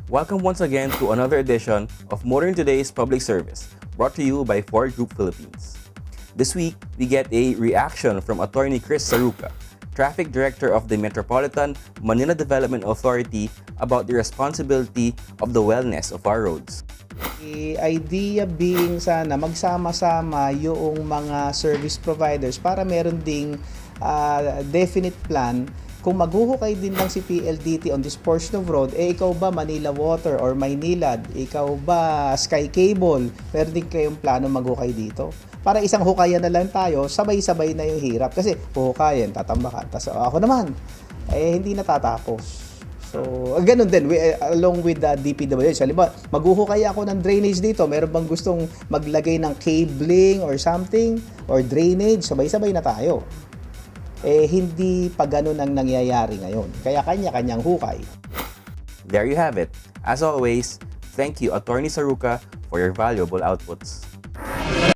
Welcome once again to another edition of Modern Today's Public Service, brought to you by Ford Group Philippines. This week, we get a reaction from Atty. Cris Saruca, Traffic Director of the Metropolitan Manila Development Authority, about the responsibility of the wellness of our roads. The idea being sana magsama-sama yung mga service providers para meron ding definite plan. Kung maghuhukay din lang si PLDT on this portion of road, ikaw ba Manila Water or Maynilad? Ikaw ba Sky Cable? Meron din kayong plano maghukay dito? Para isang hukayan na lang tayo, sabay-sabay na yung hirap. Kasi hukayan, tatambakan. Tapos ako naman, hindi natatapos. So, ganun din, along with the DPWH. Halimbawa, maghuhukay ako ng drainage dito. Meron bang gustong maglagay ng cabling or something? Or drainage? Sabay-sabay na tayo. Hindi pa ganun ang nangyayari ngayon. Kaya kanya-kanyang hukay. There you have it. As always, thank you, Atty. Saruca, for your valuable outputs.